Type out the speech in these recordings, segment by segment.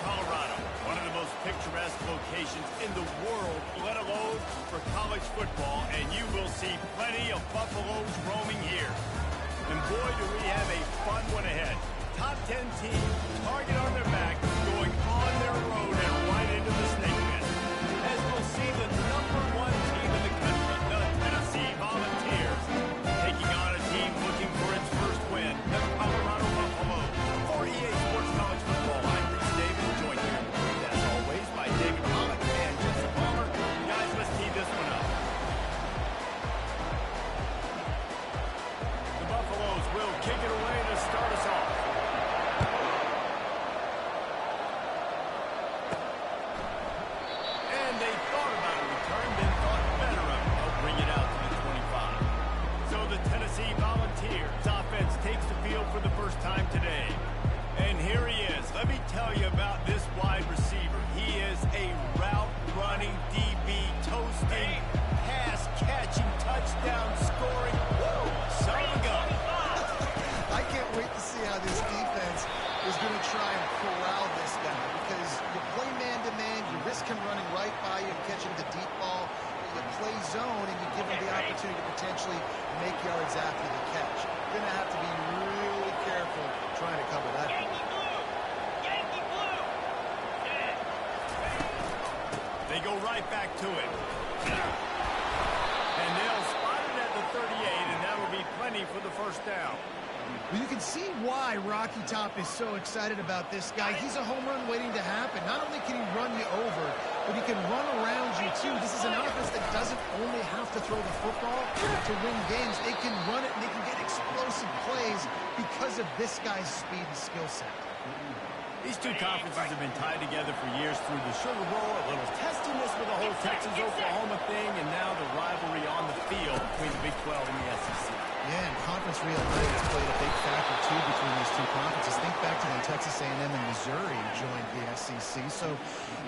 Colorado, one of the most picturesque locations in the world, let alone for college football, and you will see plenty of Buffaloes roaming here. And boy, do we have a fun one ahead. Top 10 team, target on their back, going on their road and right into the snake pit. As we'll see the #1 team in the country, the Tennessee Volunteers, taking on a team looking for its first win, the Colorado Buffaloes. For EA Sports College Football, I'm Reese David, joined here in the booth, as always, by David Pollock and Jesse Palmer. Guys, let's tee this one up. The Buffaloes will kick it away to start us off. And they thought about a return, then thought better of it. They'll bring it out to the 25. So the Tennessee Volunteers offense takes the field for the first time today. And here he is. Let me tell you about this wide receiver. He is a route-running DB, toasting, pass-catching, touchdown-scoring. Woo! Son of a gun. I can't wait to see how this defense is going to try and corral this guy, because you play man-to-man, you risk him running right by you and catching the deep ball. You play zone, and you give him the opportunity to potentially make yards after the catch. You're going to have to be really careful trying to cover that. They go right back to it. And they'll spot it at the 38, and that'll be plenty for the first down. Well, you can see why Rocky Top is so excited about this guy. He's a home run waiting to happen. Not only can he run you over, but he can run around you, too. This is an offense that doesn't only have to throw the football to win games. They can run it, and they can get explosive plays because of this guy's speed and skill set. These two conferences have been tied together for years through the Sugar Bowl, a little testiness with the whole Texas-Oklahoma thing, and now the rivalry on the field between the Big 12 and the SEC. Yeah, and conference realignment's played a big factor, too, between these two conferences. Think back to when Texas A&M and Missouri joined the SEC. So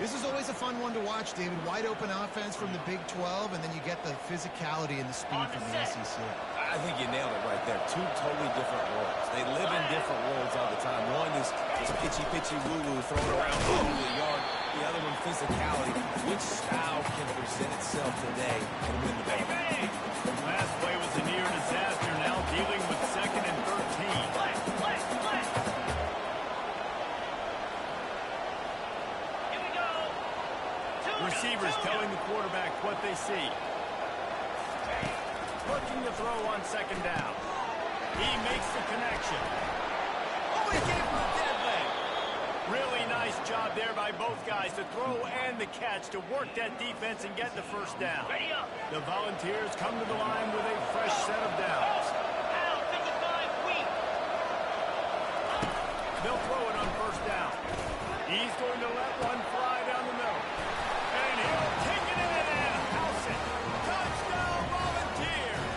this is always a fun one to watch, David. Wide open offense from the Big 12, and then you get the physicality and the speed from the SEC. I think you nailed it right there. Two totally different worlds. They live in different worlds all the time. One is pitchy, woo-woo, thrown around over the yard. The other one, physicality. Which style can present itself today and win the game? Last play was a near disaster, now dealing with 2nd and 13. Here we go. Receivers telling the quarterback what they see. Looking to throw on 2nd down. He makes the connection. Oh, he gave him a dead leg. Really nice job there by both guys to throw and the catch to work that defense and get the first down. The Volunteers come to the line with a fresh set of downs. They'll throw it on 1st down. He's going to let one fly down the middle. And he'll take it in and house it. Touchdown, Volunteers!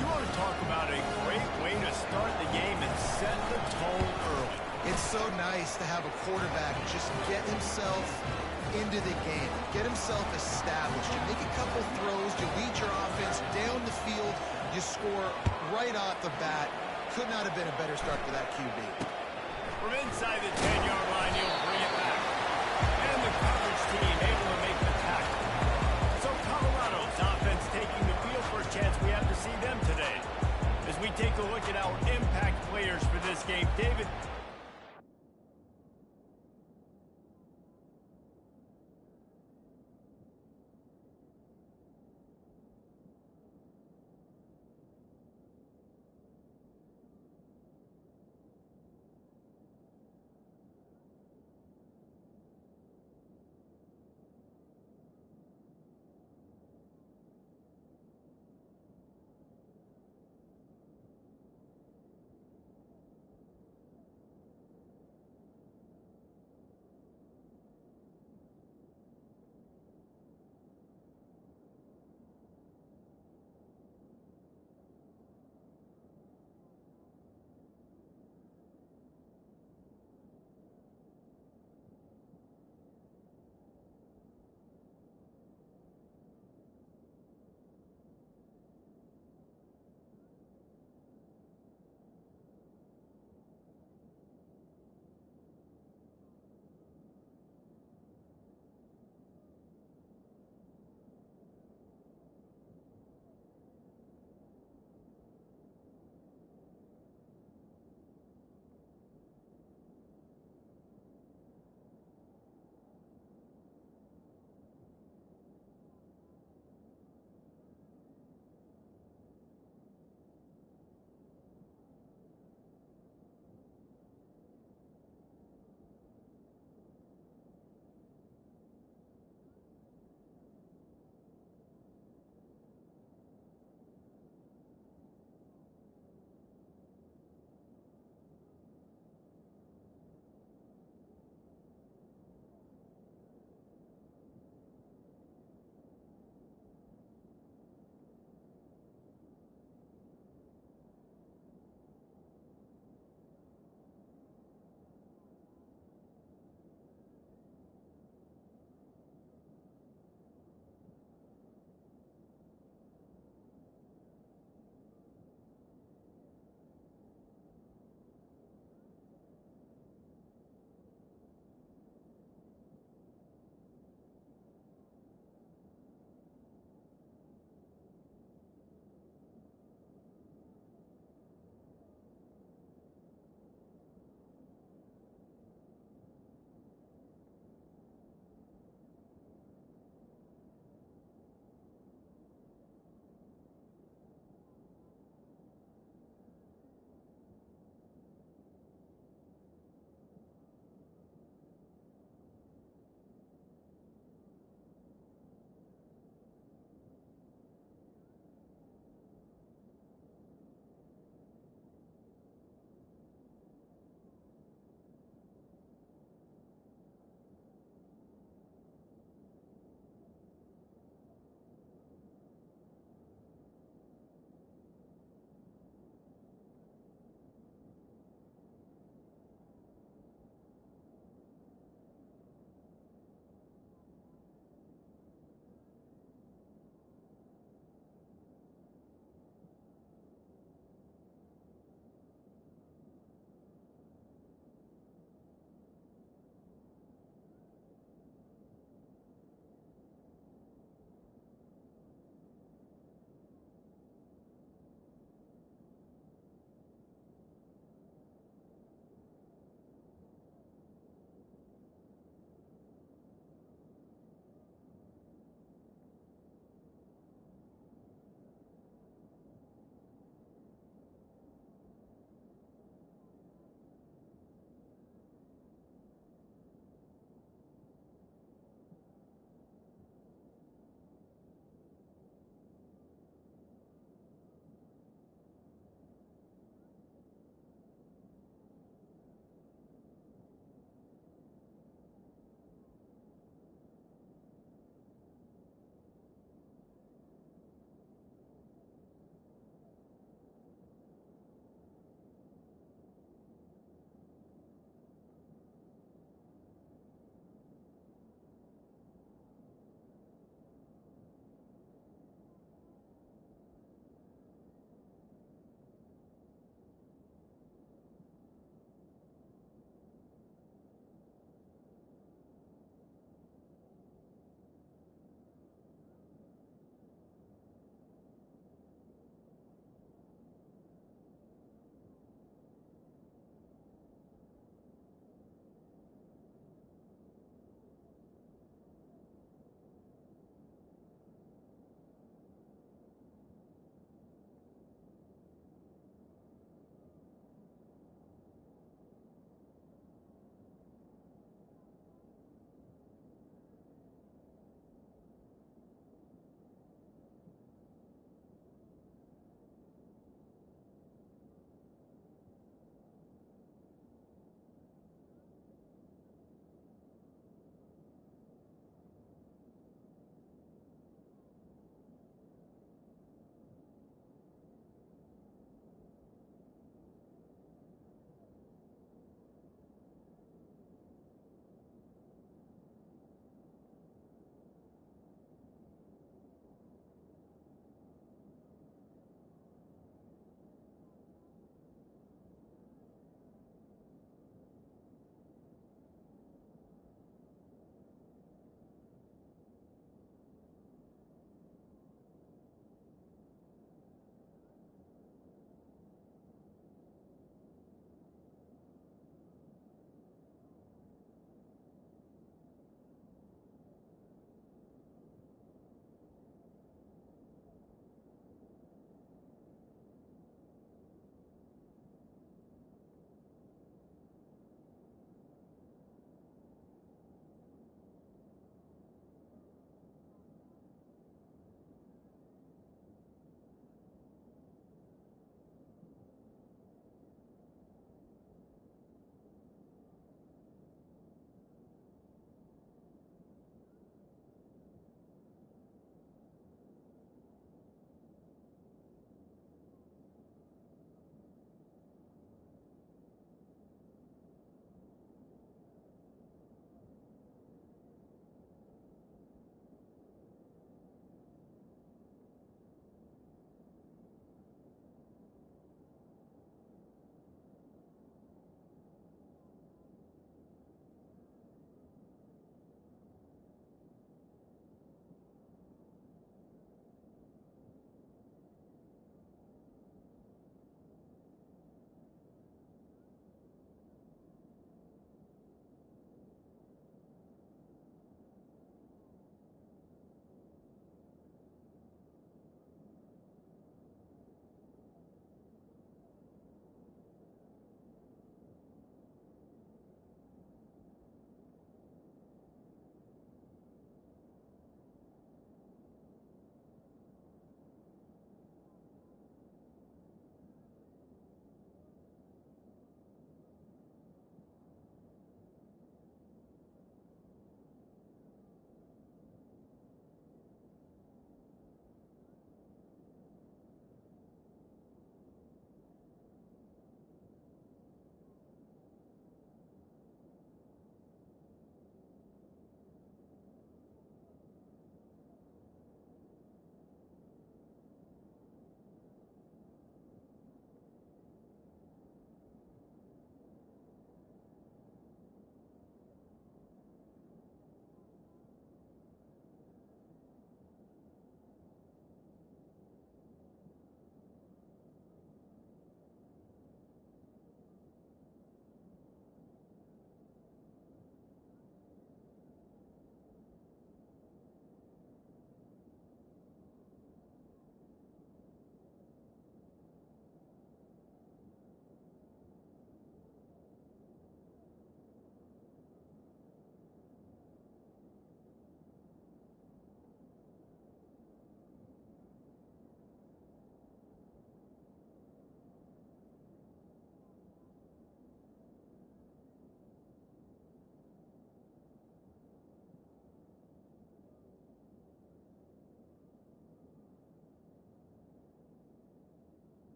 You want to talk about a great way to start the game and set the tone early. It's so nice to have a quarterback just get himself into the game, get himself established. You make a couple throws, you lead your offense down the field, you score right off the bat. Could not have been a better start for that QB. From inside the 10-yard line, he'll bring it back. And the coverage team able to make the tackle. So Colorado's offense taking the field for a chance. We have to see them today. As we take a look at our impact players for this game, David,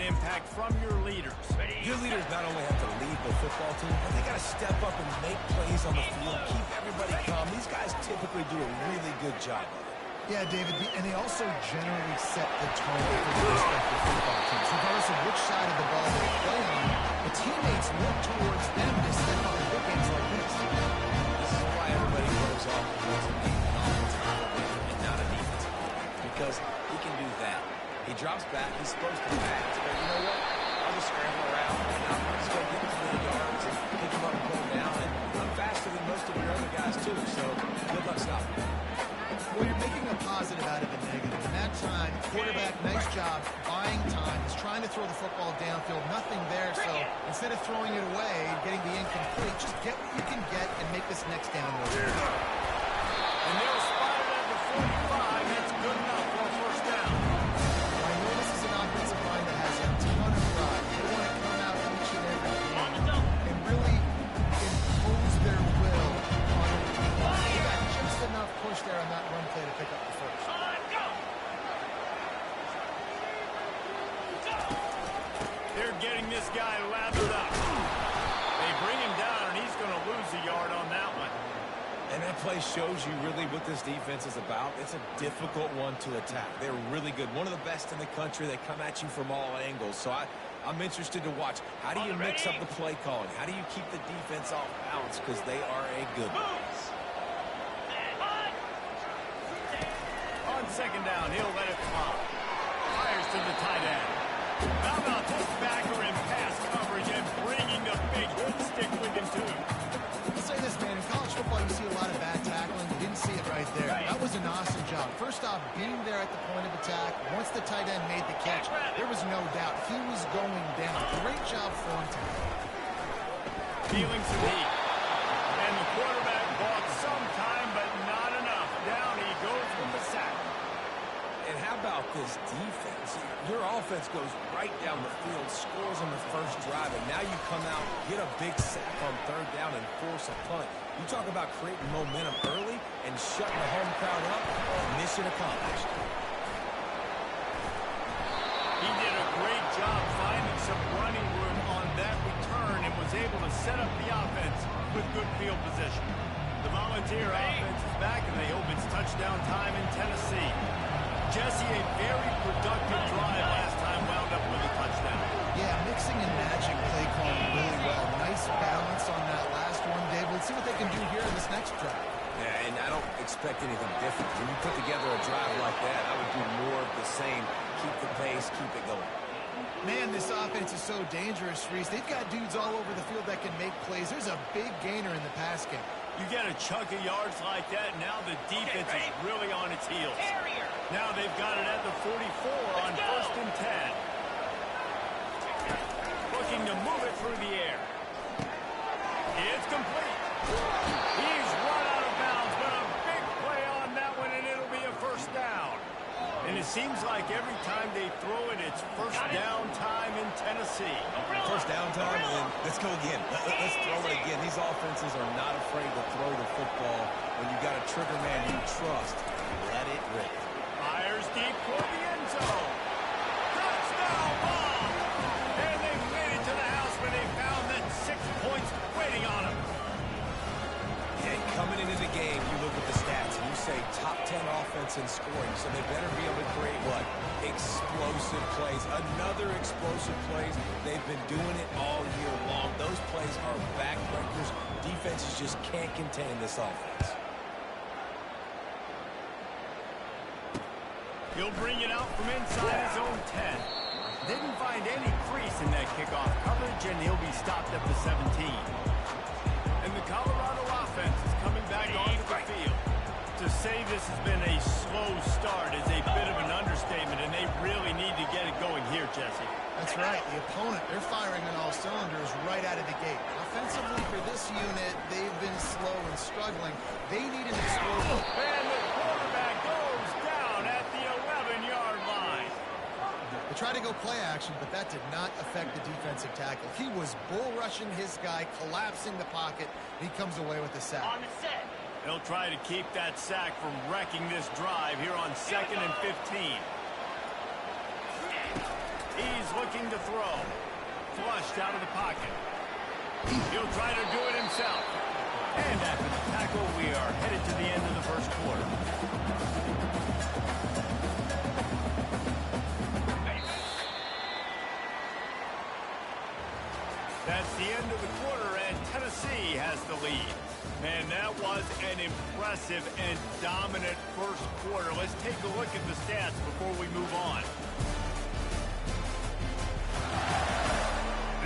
impact from your leaders. Your leaders not only have to lead the football team, but they got to step up and make plays on the field, keep everybody calm. These guys typically do a really good job of it. Yeah, David, and they also generally set the tone for the respective football teams. Regardless of which side of the ball they play on, the teammates look towards them to step up in big games like this. This is why everybody goes off and wants to be an offensive coordinator and not a defensive coordinator, because he can do that. He drops back, he's supposed to pass, but you know what? I'll just scramble around, and I'm just going to get to the yards and pick him up and pull him down, and I'm faster than most of your other guys, too, so good luck stopping me. Well, you're making a positive out of a negative. In that time, quarterback, nice job, buying time. He's trying to throw the football downfield. Nothing there, so instead of throwing it away and getting the incomplete, just get what you can get and make this next down move. And they'll spot it at the 45. That's good enough for a first down. I know this is an offensive line that has a ton of pride. They want to come out each and every game and really impose their will on the defense. They got just enough push there on that run play to pick up the first. They're getting this guy lathered up. They bring him down, and he's going to lose a yard on that one. And that play shows you really what this defense is about. It's a difficult one to attack. They're really good. One of the best in the country. They come at you from all angles. So I'm interested to watch. How do you mix up the play calling? How do you keep the defense off balance? Because they are a good one. On second down, he'll let it fly. Fires to the tight end. How about this backer in pass coverage and bringing the big hit stick with him, too? I'll say this, man. In college football, you see a lot of bad tackling. You didn't see it right there. That was an awesome job. First off, being there at the point of attack. Once the tight end made the catch, there was no doubt he was going down. Great job throwing to him. Feeling some heat. And the quarterback bought some time, but not enough. Down he goes with the sack. And how about this defense? Your offense goes right down the field, scores on the first drive, and now you come out, get a big sack on third down, and force a punt. You talk about creating momentum early and shutting the home crowd up. Mission accomplished. He did a great job finding some running room on that return and was able to set up the offense with good field position. The Volunteer offense is back, and they hope it's touchdown time in Tennessee. Jesse, a very productive drive last time, wound up with a touchdown. Yeah, mixing and matching play calling really well. Nice balance on that last one, Dave. Let's see what they can do here in this next drive. Yeah, and I don't expect anything different. When you put together a drive like that, I would do more of the same. Keep the pace, keep it going. Man, this offense is so dangerous, Reese. They've got dudes all over the field that can make plays. There's a big gainer in the pass game. You get a chunk of yards like that, now the defense is really on its heels. Now they've got it at the 44 on 1st and 10. Looking to move it through the air. It's complete. He's run out of bounds, but a big play on that one, and it'll be a first down. And it seems like every time they throw it, it's first down time in Tennessee. First down time, and then let's go again. Let's throw it again. These offenses are not afraid to throw the football. When you got a trigger man you trust, let it rip. Fires deep for the end zone. Touchdown ball. And they made it to the house when they found that 6 points waiting on them. And coming into the game, you look at the stats, and you say top 10 offense in scoring, so they better be able to create what? Explosive plays. Another explosive plays. They've been doing it all year long. Those plays are backbreakers. Defenses just can't contain this offense. He'll bring it out from inside his own 10. Didn't find any crease in that kickoff coverage, and he'll be stopped at the 17. And the Colorado offense is coming back onto the field. To say this has been a slow start is a bit of an understatement, and they really need to get it going here, Jesse. That's right. The opponent, they're firing on all cylinders right out of the gate. Offensively for this unit, they've been slow and struggling. They need an explosion. And the quarterback goes down at the 11-yard line. They tried to go play action, but that did not affect the defensive tackle. He was bull rushing his guy, collapsing the pocket. He comes away with a sack. On the set. They'll try to keep that sack from wrecking this drive here on 2nd and 15. He's looking to throw. Flushed out of the pocket. He'll try to do it himself. And after the tackle, we are headed to the end of the first quarter. That's the end of the quarter, and Tennessee has the lead. Man, that was an impressive and dominant first quarter. Let's take a look at the stats before we move on.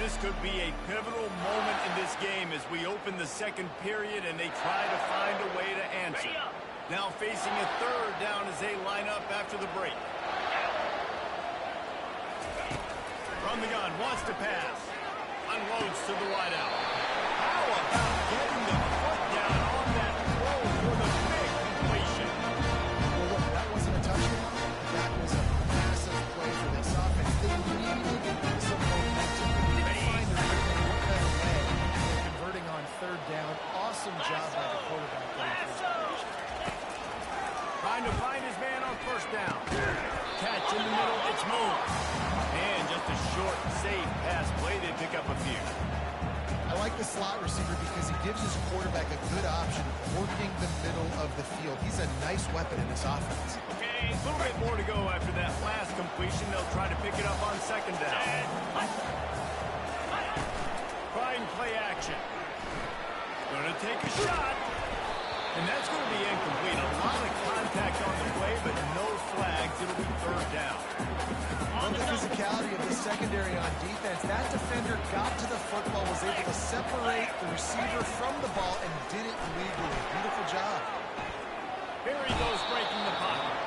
This could be a pivotal moment in this game as we open the second period and they try to find a way to answer. Now facing a third down as they line up after the break. From the gun, wants to pass. Unloads to the wideout. How about getting the foot down on that throw for the big completion? Well, look, that wasn't a touchdown. That was a massive play for this offense. They needed some momentum. They didn't find their rhythm. What better way than converting on third down? Awesome job by the quarterback getting first completion. Trying to find his man on first down. Catch in the middle, it's moved. And just a short, safe pass play, they pick up a few. I like the slot receiver because he gives his quarterback a good option working the middle of the field. He's a nice weapon in this offense. Okay, a little bit more to go after that last completion. They'll try to pick it up on second down. Try and play action. Going to take a shot. And that's going to be incomplete. A lot of contact on the play, but no flags. It'll be third down. On the physicality of the secondary on defense, that defender got to the football, was able to separate the receiver from the ball, and did it legally. Beautiful job. Here he goes breaking the pocket.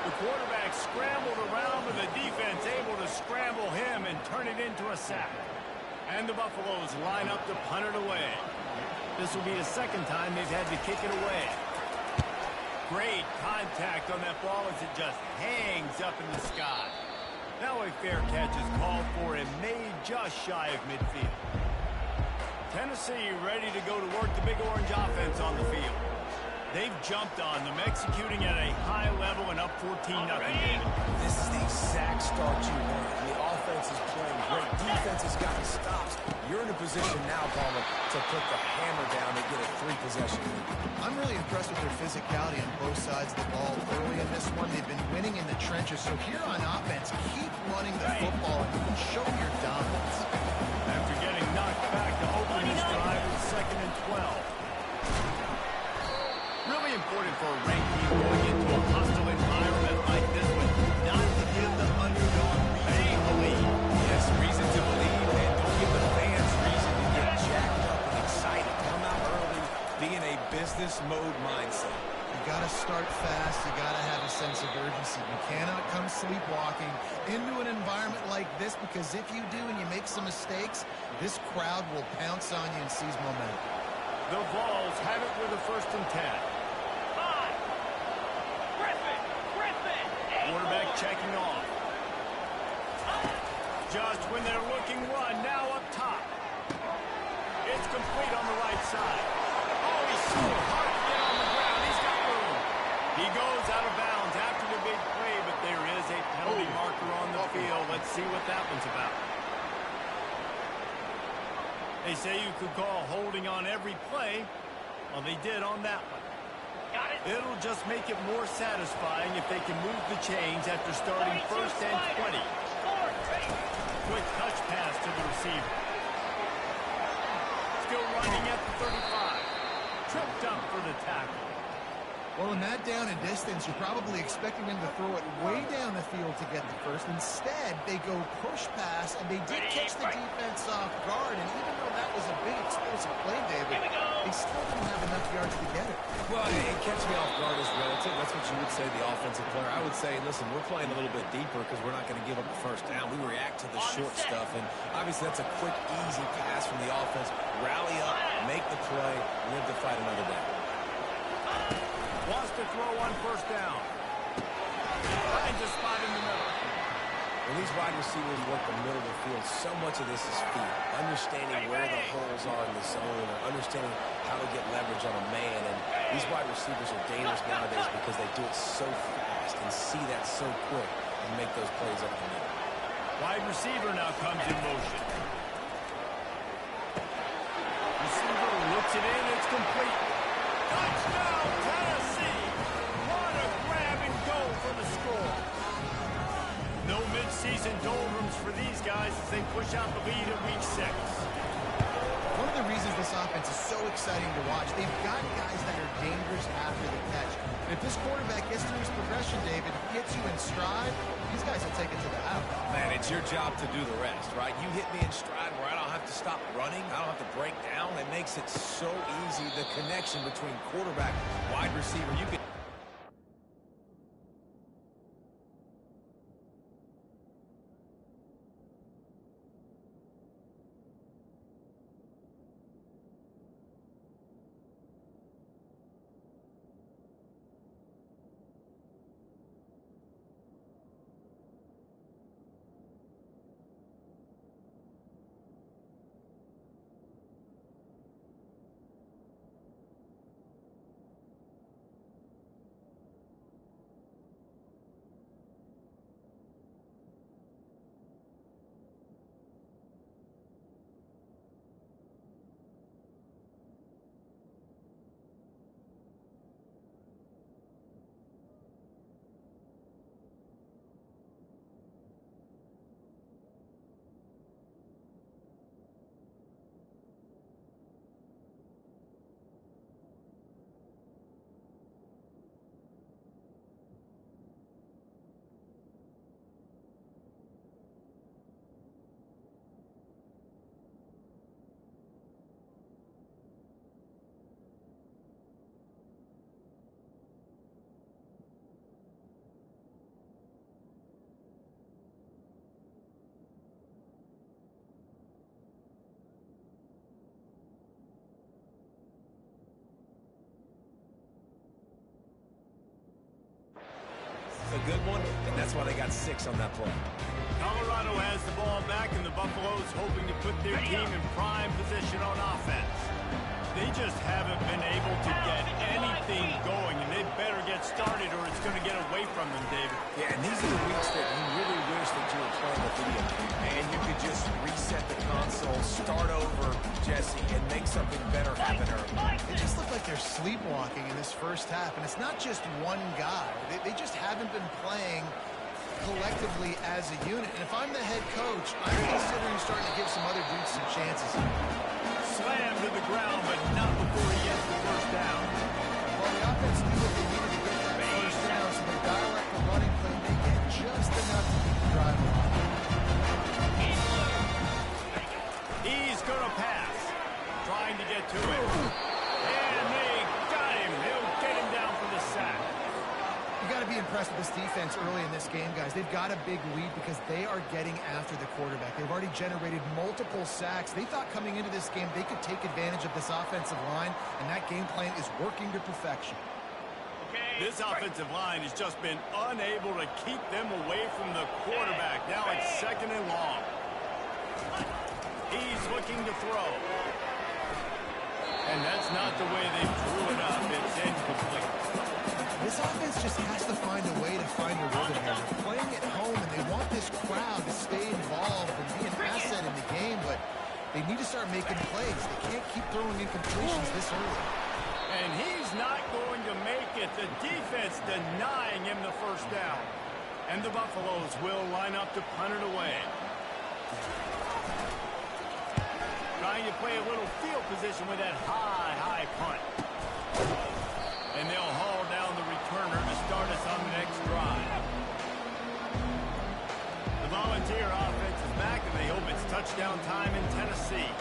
The quarterback scrambled around, but the defense able to scramble him and turn it into a sack. And the Buffaloes line up to punt it away. This will be the second time they've had to kick it away. Great contact on that ball as it just hangs up in the sky. Now a fair catch is called for and made just shy of midfield. Tennessee ready to go to work the Big Orange offense on the field. They've jumped on them, executing at a high level and up 14-0. This is the exact start you want. The offense is playing great. Defense has gotten stops. You're in a position now, Palmer, to put the hammer down and get a three-possession lead. I'm really impressed with their physicality on both sides of the ball early in this one. They've been winning in the trenches. So here on offense, keep running the football and show your dominance. After getting knocked back to open this drive with 2nd and 12. Really important for a ranked team going into a hostile environment like this one, not to give the underdog reason to believe. Yes, reason to believe, and don't give the fans reason to get jacked up and excited. Come out early, be in a business mode mindset. You got to start fast. You got to have a sense of urgency. You cannot come sleepwalking into an environment like this, because if you do and you make some mistakes, this crowd will pounce on you and seize momentum. The Vols have it with a 1st and 10. Quarterback checking off. Just when they're looking run, now up top. It's complete on the right side. Oh, he's so hard to get on the ground. He's got room. He goes out of bounds after the big play, but there is a penalty marker on the field. Let's see what that one's about. They say you could call holding on every play. Well, they did on that one. It'll just make it more satisfying if they can move the chains after starting 1st and 20. Quick touch pass to the receiver. Still running at the 35. Tripped up for the tackle. Well, in that down and distance, you're probably expecting them to throw it way down the field to get the first. Instead, they go push pass, and they did catch the defense off guard. And even though that was a big explosive play, David, they still didn't have enough yards to get it. Well, and catch me off guard is relative. That's what you would say, the offensive player. I would say, listen, we're playing a little bit deeper because we're not going to give up the first down. We react to the short stuff, and obviously that's a quick, easy pass from the offense. Rally up, make the play, live to fight another day. Wants to throw on 1st down. Finds a spot in the middle. When these wide receivers work the middle of the field, so much of this is feel. Understanding where the holes are in the zone, or understanding how to get leverage on a man. And these wide receivers are dangerous nowadays because they do it so fast and see that so quick and make those plays up the middle. Wide receiver now comes in motion. Receiver looks it in. It's complete. Touchdown, Tennessee. What a grab and go for the score. No midseason doldrums for these guys as they push out the lead in week 6. One of the reasons this offense is so exciting to watch, they've got guys that are dangerous after the catch. And if this quarterback gets through his progression, David, gets you in stride, these guys will take it to the house. Man, it's your job to do the rest, right? You hit me in stride where I don't have to stop running. I don't have to break down. It makes it so easy, the connection between quarterback, wide receiver. You can... A good one, and that's why they got 6 on that play. Colorado has the ball back, and the Buffaloes hoping to put their team in prime position on offense. They just haven't been able to get anything going, and they better get started or it's going to get away from them, David. Yeah, and these are the weeks that you really wish that you were playing the video game. And you could just reset the console, start over, Jesse, and make something better happen early. They just look like they're sleepwalking in this first half, and it's not just one guy. They just haven't been playing collectively as a unit. And if I'm the head coach, I'm considering starting to give some other dudes some chances. Slam to the ground, but not before he gets the first down. Well, the offense knew what they needed to get that first down, so they dial up the running play, and they get just enough to keep the drive alive. He's going to pass. Trying to get to it. And they got him. He'll get him down for the sack. You got to be impressed with this defense early in this game, guys. They've got a big lead because they are getting after the quarterback. They've already generated multiple sacks. They thought coming into this game they could take advantage of this offensive line, and that game plan is working to perfection. This offensive line has just been unable to keep them away from the quarterback. Now it's 2nd and long. He's looking to throw. And that's not the way they drew it up. It's incomplete. This offense just has to find a way to find a rhythm here. They're playing at home, and they want this crowd to stay involved and be an asset in the game, but they need to start making plays. They can't keep throwing incompletions this early. And he's not going to make it. The defense denying him the first down. And the Buffaloes will line up to punt it away. Trying to play a little field position with that high punt. And they'll haul down the returner to start us on the next drive. The Volunteer offense is back, and they hope it's touchdown time in Tennessee.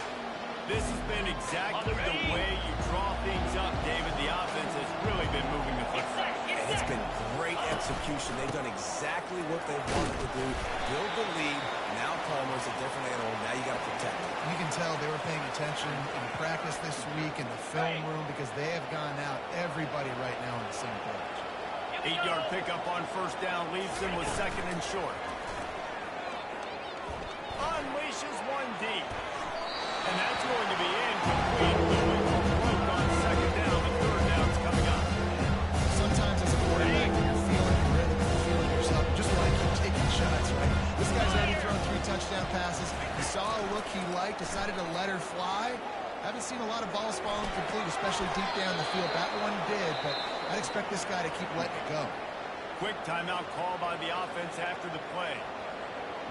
This has been exactly the way you draw things up, David. The offense has really been moving the football. And it's been great execution. They've done exactly what they wanted to do. Build the lead. Now Palmer's a different animal. Now you got to protect it. You can tell they were paying attention in practice this week in the film room because they have gone out everybody right now on the same page. 8-yard pickup on first down leaves them with 2nd and short. Unleashes one deep. And that's going to be incomplete. Going broke on 2nd down. The 3rd down's coming up. Sometimes as a quarterback, you're feeling your rhythm, you're feeling yourself. You just want to keep taking shots, right? This guy's already thrown 3 touchdown passes. He saw a look he liked, decided to let her fly. Haven't seen a lot of balls falling complete, especially deep down the field. That one did, but I'd expect this guy to keep letting it go. Quick timeout call by the offense after the play.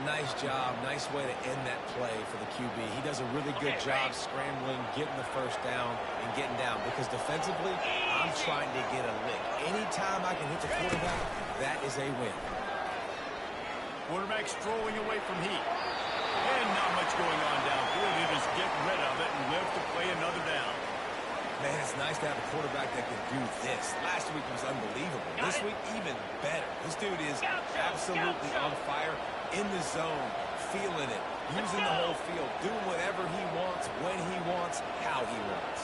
Nice job. Nice way to end that play for the QB. He does a really good job scrambling, getting the first down, and getting down. Because defensively, I'm trying to get a lick. Anytime I can hit the quarterback, that is a win. Quarterback strolling away from heat. And not much going on downfield. He just get rid of it and live to play another down. Man, it's nice to have a quarterback that can do this. Last week was unbelievable. This week, even better. This dude is absolutely on fire, in the zone, feeling it, using the whole field, doing whatever he wants, when he wants, how he wants.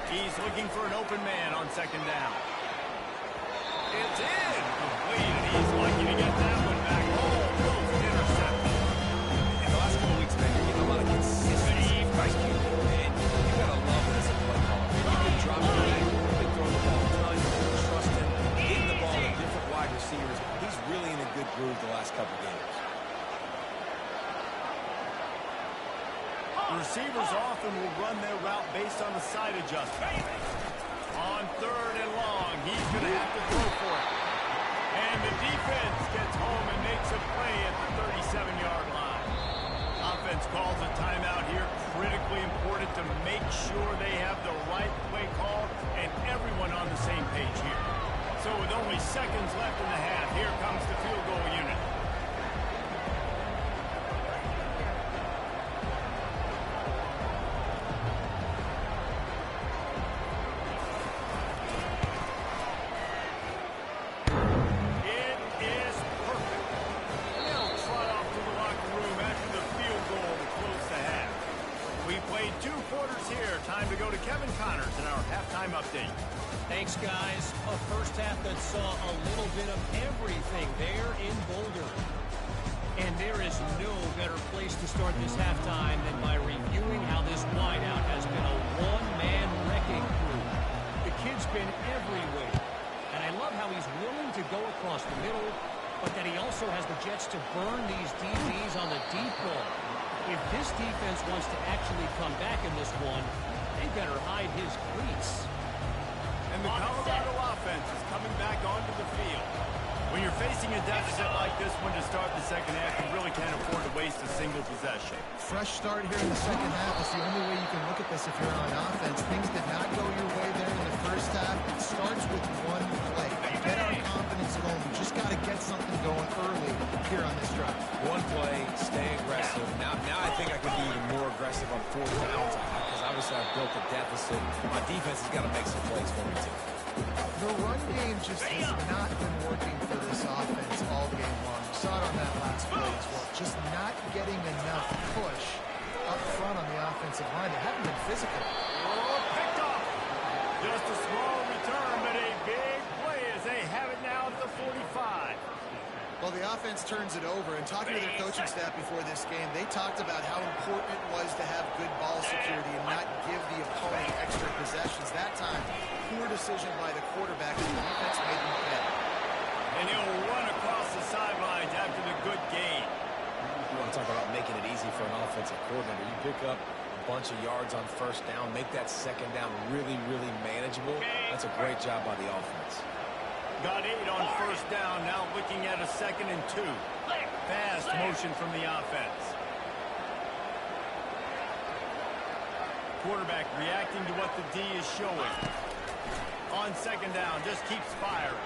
He's looking for an open man on second down. It's in. Complete, and he's lucky to get that one back home. Intercepted. In the last couple of weeks, man, you're getting a lot of consistency from Bryce QB. And you got to love it as a play caller. You can drop it back, you can throw the ball a ton, you can trust him, getting the ball to different wide receivers. He's really in a good groove the last couple of games. Receivers often will run their route based on the side adjustment. On third and long, he's going to have to throw for it. And the defense gets home and makes a play at the 37-yard line. Offense calls a timeout here. Critically important to make sure they have the right play call and everyone on the same page here. So with only seconds left in the half, here comes the field goal unit. Update. Thanks, guys. A first half that saw a little bit of everything there in Boulder. And there is no better place to start this halftime than by reviewing how this wideout has been a one-man wrecking crew. The kid's been everywhere. And I love how he's willing to go across the middle, but that he also has the jets to burn these DBs on the deep ball. If this defense wants to actually come back in this one, they better hide his cleats. And the Colorado offense is coming back onto the field. When you're facing a deficit like this one to start the second half, you really can't afford to waste a single possession. Fresh start here in the second half. It's the only way you can look at this if you're on offense. Things did not go your way there in the first half. It starts with one play. Get our confidence going. We just got to get something going early here on this drive. One play, stay aggressive. Now I think I could be even more aggressive on fourth downs because obviously I've built a deficit. My defense has got to make some plays for me too. The run game just has not been working for this offense all game long. You saw it on that last play as well. Just not getting enough push up front on the offensive line. They haven't been physical. Oh, picked off. Just a small return, but a big play as they have it now at the 45. Well, the offense turns it over, and talking to their coaching staff before this game, they talked about how important it was to have good ball security and not give the opponent extra possessions. That time, poor decision by the quarterback, and the defense made them pay. And he'll run across the sidelines after the good gain. You want to talk about making it easy for an offensive coordinator. You pick up a bunch of yards on first down, make that second down really, really manageable. That's a great job by the offense. Got 8 on first down, now looking at a 2nd and 2. Fast motion from the offense. Quarterback reacting to what the D is showing. On second down, just keeps firing.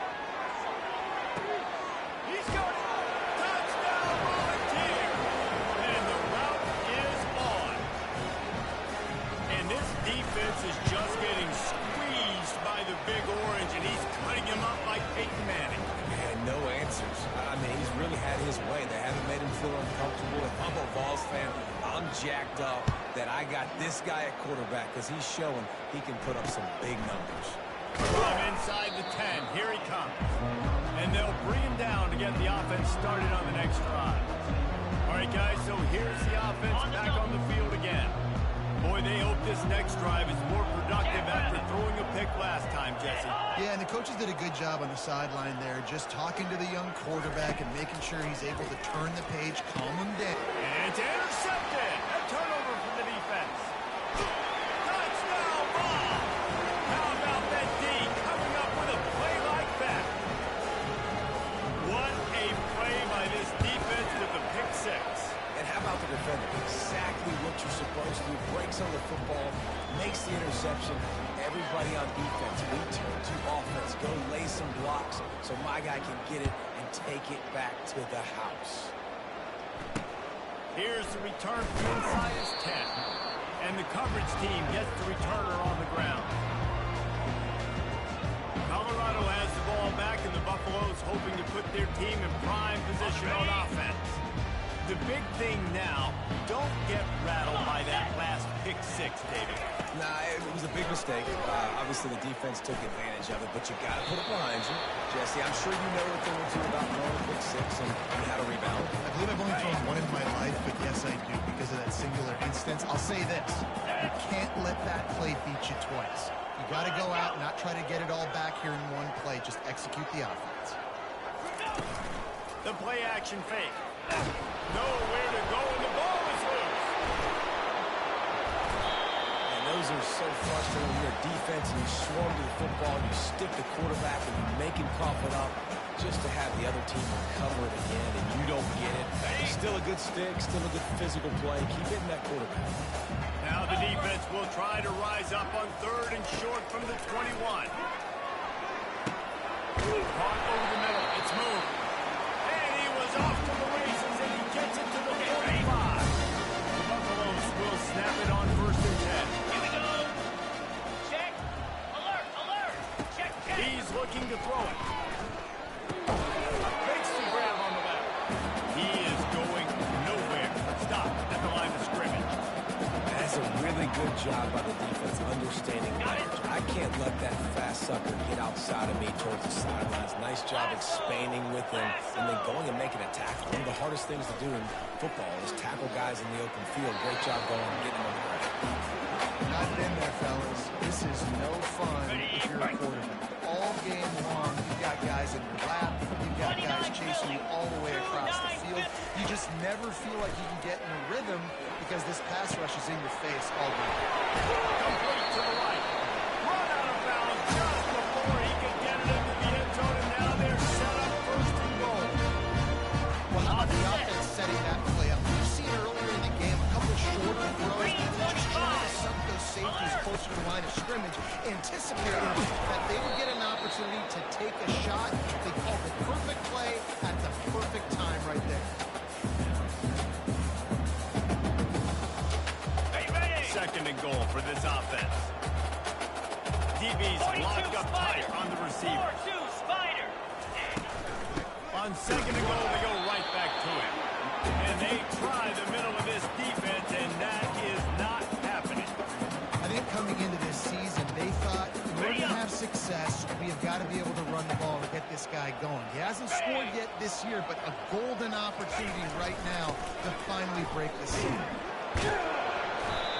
He's got it! Touchdown, Volunteer! And the route is on. And this defense is just getting squeezed by the Big Orange, and he's cutting him up like Peyton Manning. Man, no answers. I mean, he's really had his way. They haven't made him feel uncomfortable. If I'm a Vols fan, I'm jacked up that I got this guy at quarterback because he's showing he can put up some big numbers. From inside the 10, here he comes. And they'll bring him down to get the offense started on the next drive. All right, guys, so here's the offense back on the field again. Boy, they hope this next drive is more productive after throwing a pick last time, Jesse. Yeah, and the coaches did a good job on the sideline there, just talking to the young quarterback and making sure he's able to turn the page, calm him down. And it's intercepted. A turnover from the defense. Touchdown ball. How about that D coming up with a play like that? What a play by this defense with the pick six. And how about the defender? Exactly what you're supposed to do. Breaks on the football, makes the interception. Everybody on defense, we turn to offense. Go lay some blocks so my guy can get it and take it back to the house. Here's the return from inside his 10. And the coverage team gets the returner on the ground. Colorado has the ball back, and the Buffaloes hoping to put their team in prime position on offense. The big thing now, don't get rattled by that last pick six, David. Nah, it was a big mistake. Obviously, the defense took advantage of it, but you got to put it behind you. Jesse, I'm sure you know a thing or two about throwing pick six and how to rebound. I believe I've only thrown one in my life, but yes, I do because of that singular instance. I'll say this. You can't let that play beat you twice. You got to go out and not try to get it all back here in one play. Just execute the offense. The play action fake. Nowhere to go, and the ball is loose. And those are so frustrating when you're a defense and you swarm to the football, you stick the quarterback and you make him cough it up just to have the other team recover it again, and you don't get it. Still a good stick, still a good physical play. Keep hitting that quarterback. Now the defense will try to rise up on 3rd and short from the 21. Caught over the middle. It's moved. And he was off to the races, and he gets it to the 45. The Buffaloes will snap it on 1st and 10. Here we go. Check. Alert, alert. Check, check. He's looking to throw it. Makes the grab on the left. He is going nowhere. Stop at the line of scrimmage. That's a really good job by the defense understanding leverage. I can't let that fast sucker get outside of me towards the sidelines. Nice job expanding with him and then going and making a tackle. One of the hardest things to do in football is tackle guys in the open field. Great job going and getting them on the ground. Not been there, fellas. This is no fun if you're a quarterback. All game long, you've got guys in your lap. You've got guys chasing you all the way across the field. You just never feel like you can get in a rhythm because this pass rush is in your face all day. Complete to the right. Run out of bounds just before he could get it into the end zone, and now they're set up 1st and goal. Well, how about the offense setting that play up? We've seen earlier in the game a couple shorter throws, just trying to suck those safeties closer to the line of scrimmage, anticipating that they would get an opportunity to take a shot. They called the perfect play at the perfect time right there. Second and goal for this offense. DB's locked up tight on the receiver. 4-2 Spider. On second and goal, they go right back to him. And they try the middle of this defense, and that is not happening. I think coming into this season, they thought in order to have success, we have got to be able to run the ball and get this guy going. He hasn't scored yet this year, but a golden opportunity right now to finally break the seal.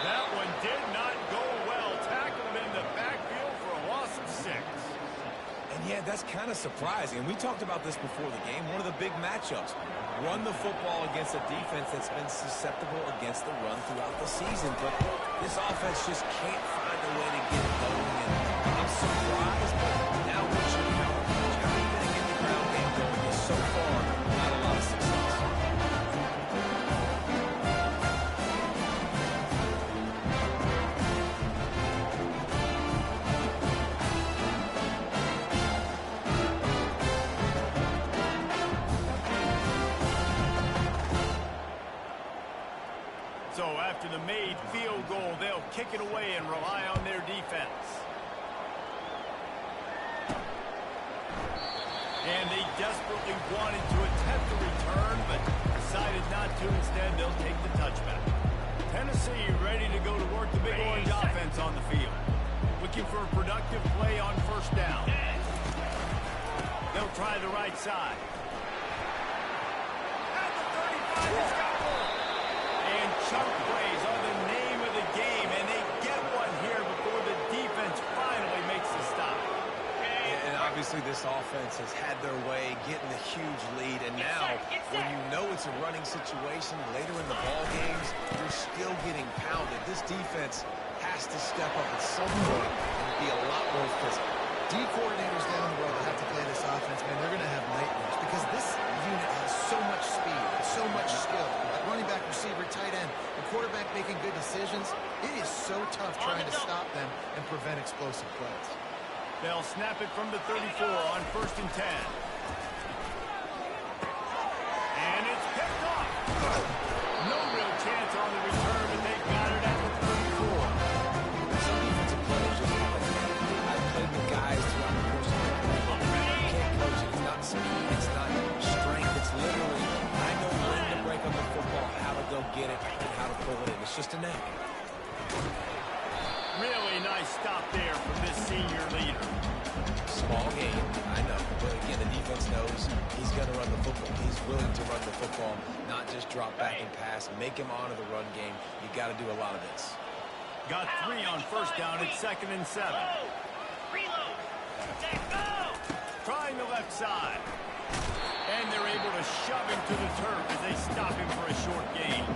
That one did not go well. Tackled in the backfield for a loss of 6. And yeah, that's kind of surprising. And we talked about this before the game. One of the big matchups. Run the football against a defense that's been susceptible against the run throughout the season. But this offense just can't find a way to get it going. And I'm surprised, but now what's your power punch? Everything in the ground game going is so far not a lot of success. So after the made field goal, they'll kick it away and rely on their defense. And they desperately wanted to attempt the return, but decided not to. Instead, they'll take the touchback. Tennessee ready to go to work the big orange offense on the field. Looking for a productive play on 1st down. They'll try the right side. At the 35, he's got one. And chunk plays are the name of the game, Obviously, this offense has had their way, getting a huge lead, and now when you know it's a running situation later in the ball games, you're still getting pounded. This defense has to step up at some point and be a lot more physical. D coordinators down the road that have to play this offense, man, they're going to have nightmares because this unit has so much speed and so much skill. Like running back, receiver, tight end, and quarterback making good decisions. It is so tough trying to stop them and prevent explosive plays. They'll snap it from the 34 on 1st and 10. And it's picked off. No real chance on the return, but they got it at the 34. Some defensive players just I've played with guys throughout the course of my career. You can't coach it. It's not speed. It's not strength. It's literally, I know when to break up the football, how to go get it, and how to pull it in. It's just a knack. Really nice stop there from this senior leader. Small game, I know. But again, the defense knows he's going to run the football. He's willing to run the football, not just drop back and pass. Make him honor the run game. You got to do a lot of this. Got 3 on 1st down. It's 2nd and 7. Reload. Go. Trying the left side. And they're able to shove him to the turf as they stop him for a short gain.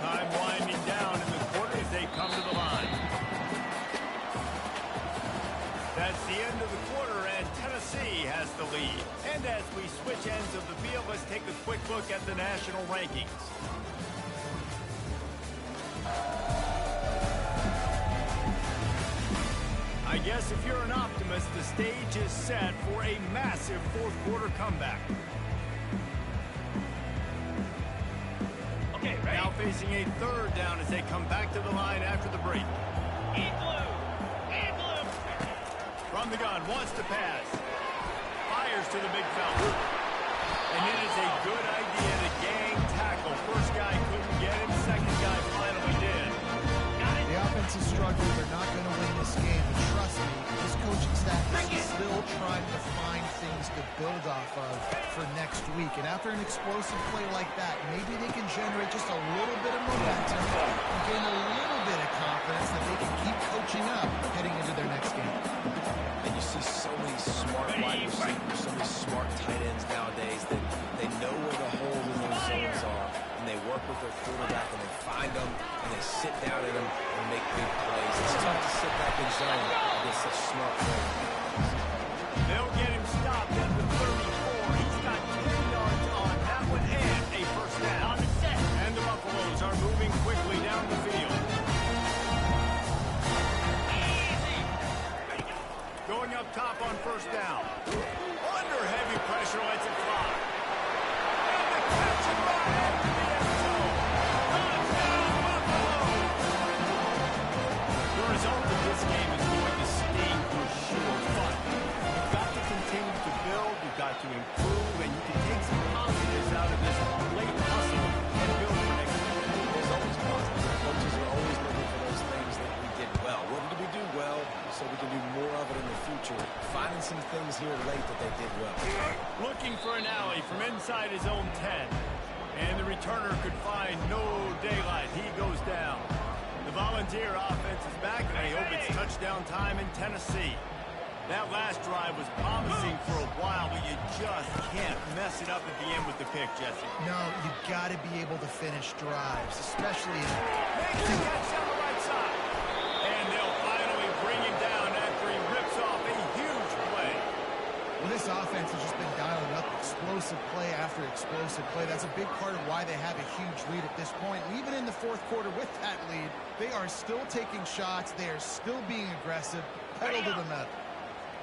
Time winding down in the quarter as they come to the line. That's the end of the quarter, and Tennessee has the lead. And as we switch ends of the field, let's take a quick look at the national rankings. I guess if you're an optimist, the stage is set for a massive 4th quarter comeback. Okay, ready? Now facing a 3rd down as they come back to the line after the break. In blue. In blue. From the gun, wants to pass. Fires to the big fella. And it is a good idea to gang tackle. First guy couldn't get him, second guy finally did. Got it. The offense is struggling. They're not going to win this game. But trust me, this coaching staff is still trying to find things to build off of for next week. And after an explosive play like that, maybe they can generate just a little bit of momentum and gain a little bit of confidence that they can keep coaching up heading into their next game. And you see so many smart wide receivers, so many smart tight ends nowadays that they know where the holes in those zones are, and they work with their quarterback, and they find them, and they sit down in them and make big plays. It's tough to sit back in zone against such smart players. They'll get him stopped at the 34. He's got 10 yards on that one and a 1st down. On the set. And the Buffaloes are moving quickly down the field. Easy. Ready, go. Going up top on 1st down. Under heavy pressure, lets it fly. And the catch and run into the end zone. Touchdown, Buffalo! The result of this game is going to sting for sure, but you've got to continue to build, you've got to improve, and you can take some positives out of this late hustle and build for next week. There's always positives. Coaches are always looking for those things that we did well. What did we do well so we can do more of it in the future? Finding some things here late that they did well. Looking for an alley from inside his own 10. And the returner could find no daylight. He goes down. The Volunteer offense is back, and they hope it's touchdown time in Tennessee. That last drive was promising for a while, but you just can't mess it up at the end with the pick, Jesse. No, you got to be able to finish drives, especially in... Makes the catch on the right side. And they'll finally bring him down after he rips off a huge play. Well, this offense has just been dialing up explosive play after explosive play. That's a big part of why they have a huge lead at this point. And even in the 4th quarter with that lead, they are still taking shots. They are still being aggressive, pedal to the metal.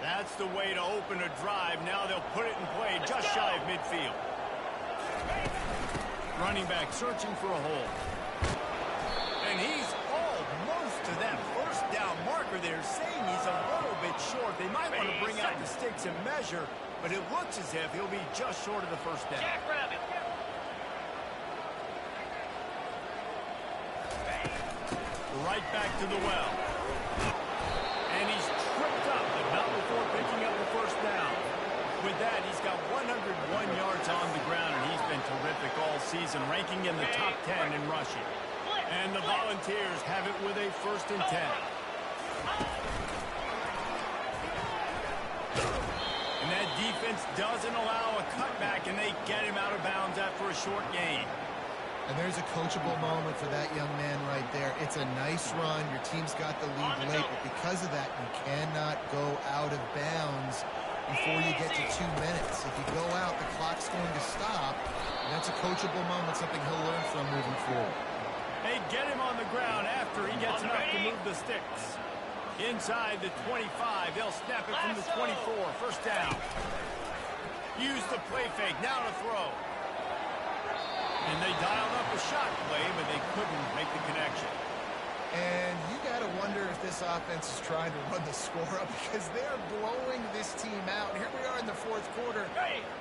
That's the way to open a drive. Now they'll put it in play just shy of midfield. Running back searching for a hole. And he's almost to that 1st down marker there, saying he's a little bit short. They might want to bring out the sticks and measure, but it looks as if he'll be just short of the 1st down. Jackrabbit. Right back to the well. And he's tripped up, but not before picking up the 1st down. With that, he's got 101 yards on the ground, and he's been terrific all season, ranking in the top 10 in rushing. And the Volunteers have it with a 1st and 10. defense doesn't allow a cutback, and they get him out of bounds after a short gain. And there's a coachable moment for that young man right there. It's a nice run. Your team's got the lead late, but because of that, you cannot go out of bounds before you get to 2 minutes. If you go out, the clock's going to stop. And that's a coachable moment, something he'll learn from moving forward. They get him on the ground after he gets enough to move the sticks. Inside the 25, they'll snap it from the 24. First down. Use the play fake. Now to throw. And they dialed up a shot play, but they couldn't make the connection. And you got to wonder if this offense is trying to run the score up because they're blowing this team out. And here we are in the fourth quarter,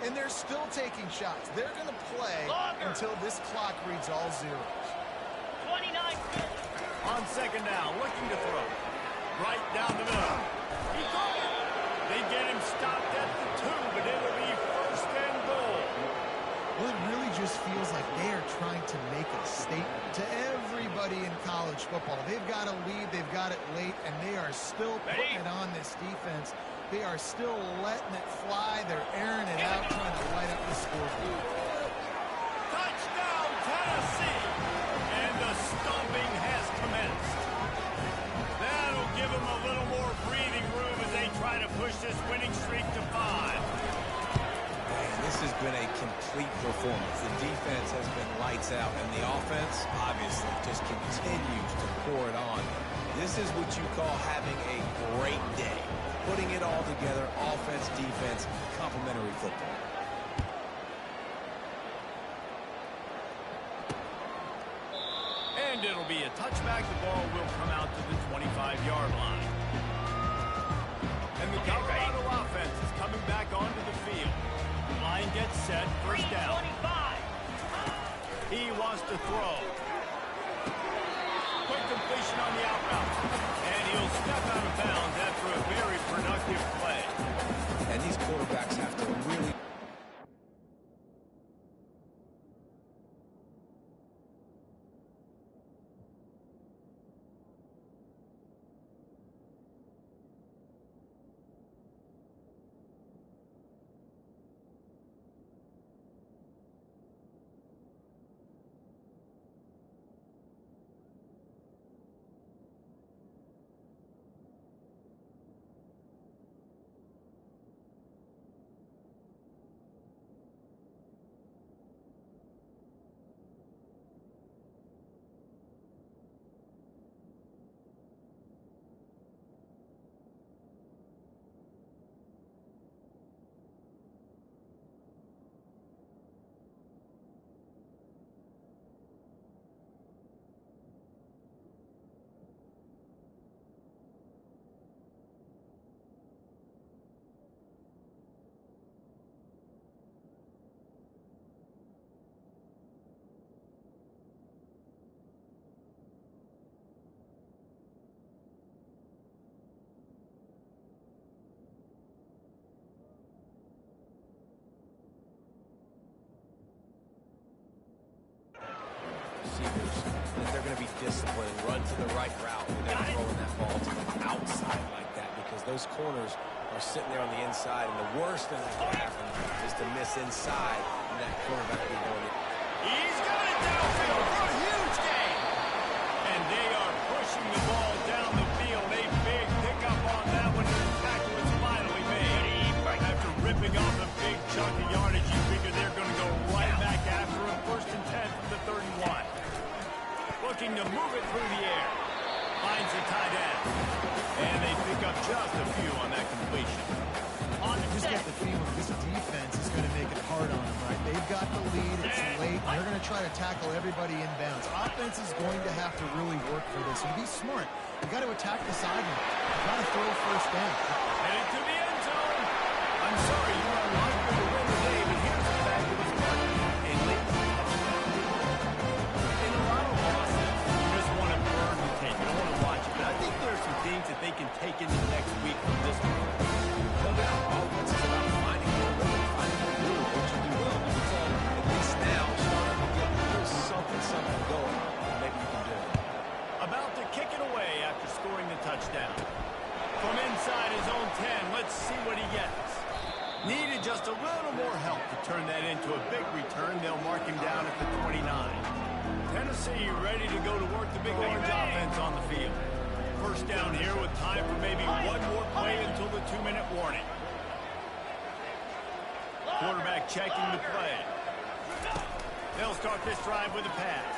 and they're still taking shots. They're going to play until this clock reads all zeros. 29. On second down, looking to throw. Right down the middle. He got it. They get him stopped at the 2, but it'll be first and goal. Well, it really just feels like they are trying to make a statement to everybody in college football. They've got a lead, they've got it late, and they are still putting it on this defense. They are still letting it fly. They're airing it out, trying to light up the scoreboard. Touchdown, Tennessee! And the stomping has commenced. That'll give them a little more breathing room as they try to push this winning streak to 5. This has been a complete performance. The defense has been lights out, and the offense, obviously, just continues to pour it on. This is what you call having a great day. Putting it all together, offense, defense, complementary football. And it'll be a touchback. The ball will come out to the 25-yard line. And the Colorado offense is coming back onto the field. Line gets set, first down. He wants to throw. Quick completion on the out route. And he'll step out of bounds after a very productive play. And these quarterbacks have to really... They're going to be disciplined, run to the right route when they're throwing that ball to the outside like that because those corners are sitting there on the inside, and the worst thing that can happen is to miss inside and that quarterback be going in. He's got it downfield for a huge gain. And they are pushing the ball down the field. A big pickup on that one. The tackle is finally made. After ripping off a big chunk of yardage, you figure they're going to go right back after him. First and 10 from the 31. Looking to move it through the air. Finds the tight end. And they pick up just a few on that completion. I just get the feeling this defense is going to make it hard on them, right? They've got the lead. It's late. They're going to try to tackle everybody inbounds. Offense is going to have to really work for this. And be smart. You got to attack the sideline. You got to throw first down. Headed to the end zone. I'm sorry, you are not going to win the game, but here's the fact that it's part in late. In a lot of losses, you just want to burn the tape. You don't want to watch it. But I think there are some things that they can take into next week from this one. No doubt, offense is about finding the rhythm, finding the groove, what you do well. It's all, at least now, starting to get something going. Maybe you can do it. About to kick it away after scoring the touchdown. From inside his own 10, let's see what he gets. Need see, ready to go to work the big orange offense on the field. First down here with time for maybe one more play until the 2-minute warning. Quarterback checking the play. They'll start this drive with a pass.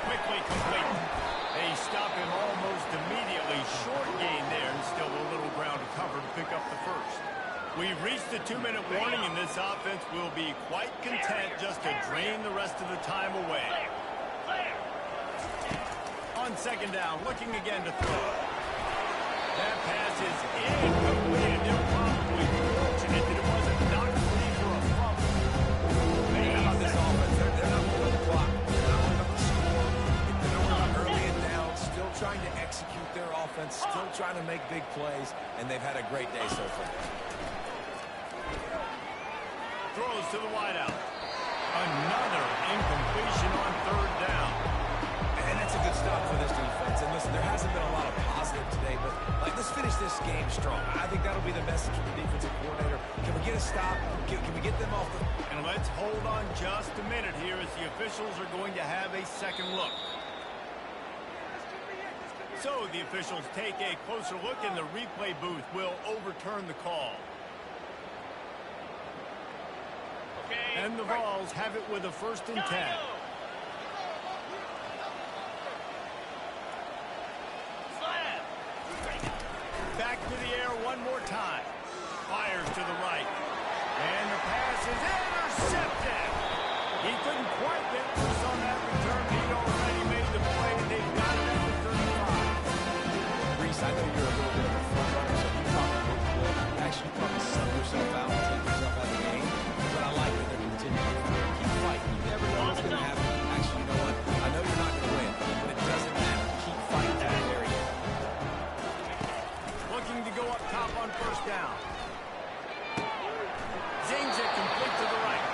Quickly complete. They stop him almost immediately. Short gain there, and still a little ground to cover to pick up the first. We've reached the 2-minute warning, and this offense will be quite content just to drain the rest of the time away. On second down, looking again to throw. That pass is incomplete, and they're probably fortunate that it wasn't knocked free for a fumble. Hey, how about this offense? They're not pulling the clock. They're not looking up the score. They're not early and down, still trying to execute their offense, still trying to make big plays, and they've had a great day so far. Throws to the wideout. Another incompletion on third down. And that's a good stop for this defense. And listen, there hasn't been a lot of positive today, but let's finish this game strong. I think that'll be the message from the defensive coordinator. Can we get a stop? Can we get them off the... And let's hold on just a minute here as the officials are going to have a second look. So the officials take a closer look, and the replay booth will overturn the call. And the Vols have it with a 1st and 10. Back to the air one more time. Fires to the right. And the pass is intercepted. He couldn't quite get loose on that return. He'd already made the play, and they've got it at the 35. Reese, I know you're a little bit of a front runner, so you probably look good. Actually, you probably sub yourself out and take yourself out of the game. But I like that they're continuing to keep fighting. You never know what's going to happen. Actually, you know what? I know you're not going to win, but it doesn't matter. Keep fighting that area. Looking to go up top on first down. Zings it complete to the right.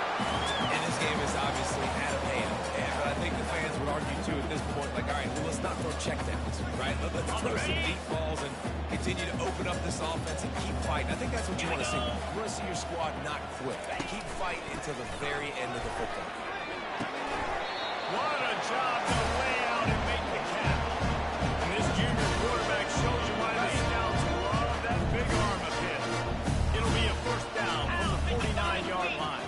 And this game is obviously out of hand. But I think the fans would argue, too, at this point, like, all right, well, let's not throw checkdowns, right? Let's throw some deep balls and continue to open up this offense and keep fighting. I think that's what you want to see. You want to see your squad not quit. Keep fighting until the very end of the football game. What a job to lay out and make the catch. And this junior quarterback shows you why the scouts love that big arm of his. It'll be a 1st down from the 49-yard line.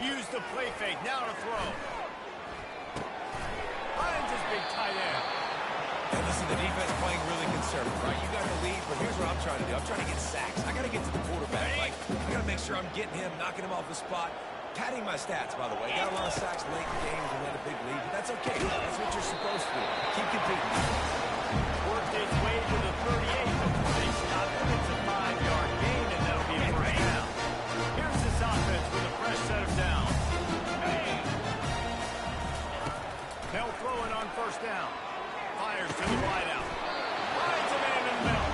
Use the play fake. Now to throw. Finds his big tight end. And listen, the defense playing really conservative, right? You got the lead, but here's what I'm trying to do. I'm trying to get sacks. I got to get to the quarterback. Like, I got to make sure I'm getting him, knocking him off the spot. Padding my stats, by the way. Got a lot of sacks late in games and had a big lead, but that's okay. That's what you're supposed to do. Keep competing. Worked his way to the 38 before they stop him. It's a 5-yard gain, and that'll be a 1st down. Here's this offense with a fresh set of downs. They'll throw it on 1st down. Fires to the wideout. Rides him in the middle.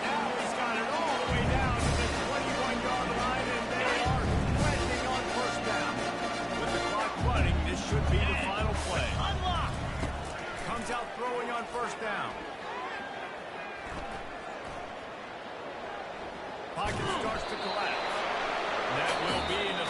Now he's got it all the way down to the 21-yard line, and they are threatening on 1st down. With the clock running, this should be the final play. Unlock. Comes out throwing on 1st down. Pocket starts to collapse. That will be the